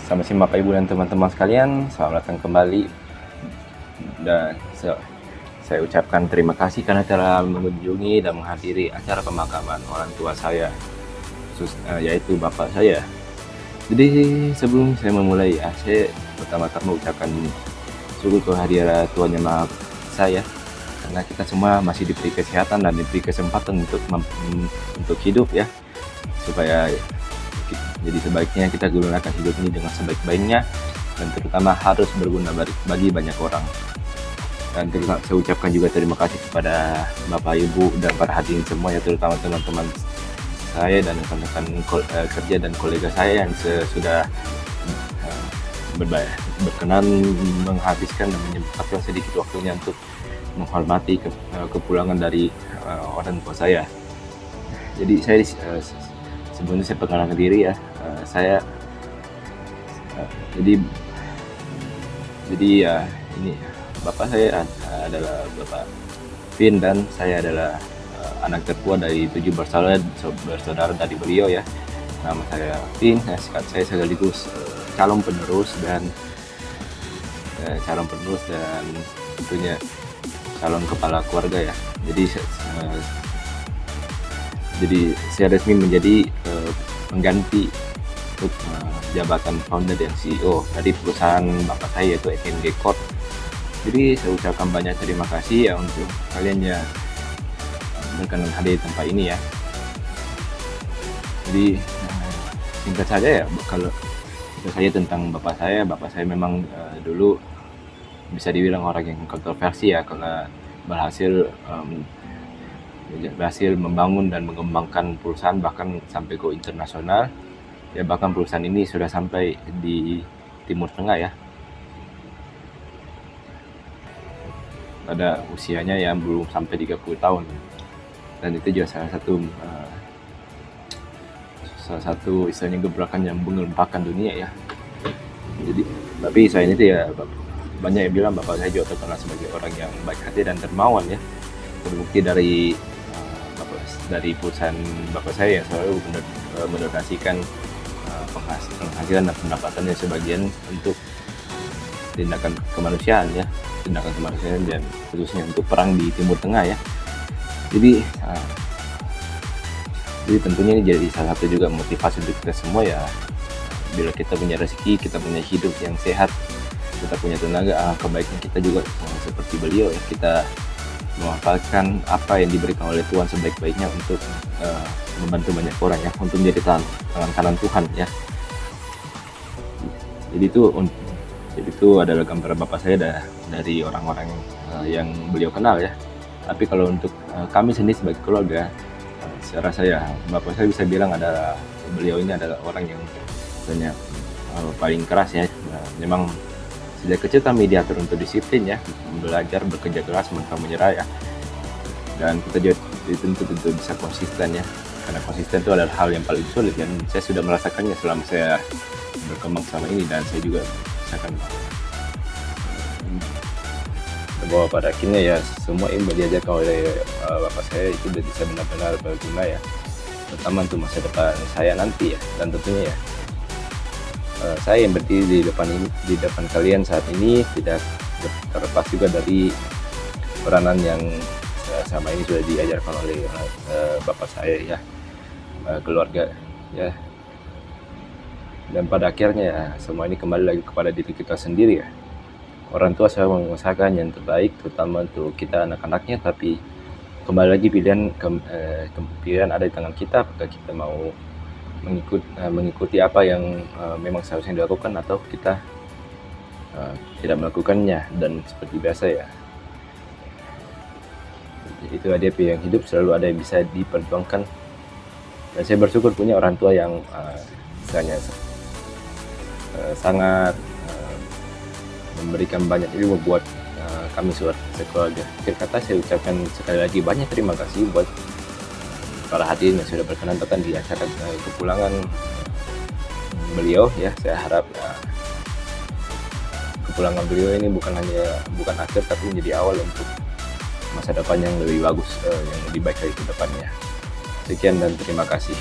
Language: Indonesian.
Selamat siang Bapak Ibu dan teman-teman sekalian, selamat datang kembali dan saya ucapkan terima kasih karena telah mengunjungi dan menghadiri acara pemakaman orang tua saya, yaitu Bapak saya. Jadi sebelum saya memulai saya pertama-tama ucapkan syukur kehadiran Tuhan Yang Maha saya, karena kita semua masih diberi kesehatan dan diberi kesempatan untuk hidup ya, supaya jadi sebaiknya kita gunakan hidup ini dengan sebaik-baiknya dan terutama harus berguna bagi banyak orang. Dan saya ucapkan juga terima kasih kepada Bapak Ibu dan para hadirin semua ya, terutama teman-teman saya dan rekan-rekan kerja dan kolega saya yang sudah berkenan menghabiskan dan menyempatkan sedikit waktunya untuk menghormati kepulangan dari orang tua saya. Jadi saya sebelumnya saya perkenalkan diri ya, saya jadi ya ini bapak saya adalah Bapak Vin dan saya adalah anak tertua dari 7 bersaudara dari beliau ya. Nama saya Vin, saya sekaligus calon penerus dan tentunya calon kepala keluarga ya. Jadi saya resmi menjadi pengganti untuk jabatan founder dan CEO dari perusahaan bapak saya yaitu FNG Corp. Jadi saya ucapkan banyak terima kasih ya untuk kalian yang berkenan hadir di tempat ini ya. Jadi singkat saja ya, kalau saya tentang bapak saya memang dulu bisa dibilang orang yang kontroversi ya, karena berhasil membangun dan mengembangkan perusahaan bahkan sampai ke internasional ya, bahkan perusahaan ini sudah sampai di Timur Tengah ya, pada usianya yang belum sampai 30 tahun, dan itu juga salah satu istilahnya gebrakan yang mengembangkan dunia ya. Jadi tapi selain itu ya, banyak yang bilang bapak saya juga terkenal sebagai orang yang baik hati dan dermawan ya, terbukti dari perusahaan bapak saya yang selalu mendonasikan penghasilan dan pendapatannya sebagian untuk tindakan kemanusiaan dan khususnya untuk perang di Timur Tengah ya. Jadi tentunya ini jadi salah satu juga motivasi untuk kita semua ya. Bila kita punya rezeki, kita punya hidup yang sehat, kita punya tenaga, kebaikan kita juga seperti beliau ya, kita memanfaatkan apa yang diberikan oleh Tuhan sebaik-baiknya untuk membantu banyak orang ya, untuk menjadi tangan kanan Tuhan ya. Jadi itu adalah gambaran bapak saya dari orang-orang yang beliau kenal ya. Tapi kalau untuk kami sendiri sebagai keluarga, saya rasa ya bapak saya bisa bilang beliau ini adalah orang yang sebenarnya paling keras ya. Memang sejak kecil kami diatur untuk disiplin ya, belajar bekerja keras, pantang menyerah ya, dan kita juga dituntut untuk bisa konsisten ya, karena konsisten itu adalah hal yang paling sulit dan saya sudah merasakannya selama saya berkembang selama ini, dan saya juga akan bahwa pada akhirnya ya semua ilmu diajarkan oleh bapak saya itu bisa benar-benar berguna ya, terutama untuk masa depan saya nanti ya, dan tentunya ya saya yang berdiri di depan kalian saat ini tidak terlepas juga dari peranan yang selama ini sudah diajarkan oleh bapak saya ya, keluarga ya. Dan pada akhirnya ya, semua ini kembali lagi kepada diri kita sendiri ya. Orang tua selalu mengusahakan yang terbaik terutama untuk kita anak-anaknya, tapi kembali lagi pilihan ada di tangan kita, apakah kita mau mengikuti apa yang memang seharusnya dilakukan atau kita tidak melakukannya. Dan seperti biasa ya, itu dia pilihan hidup, selalu ada yang bisa diperjuangkan, dan saya bersyukur punya orang tua yang sangat memberikan banyak ilmu buat kami sekeluarga. Akhir kata saya ucapkan sekali lagi banyak terima kasih buat para hadirin yang sudah berkenan datang di acara kepulangan beliau ya. Saya harap kepulangan beliau ini bukan akhir, tapi menjadi awal untuk masa depan yang lebih bagus, yang lebih baik dari ke depannya. Sekian dan terima kasih.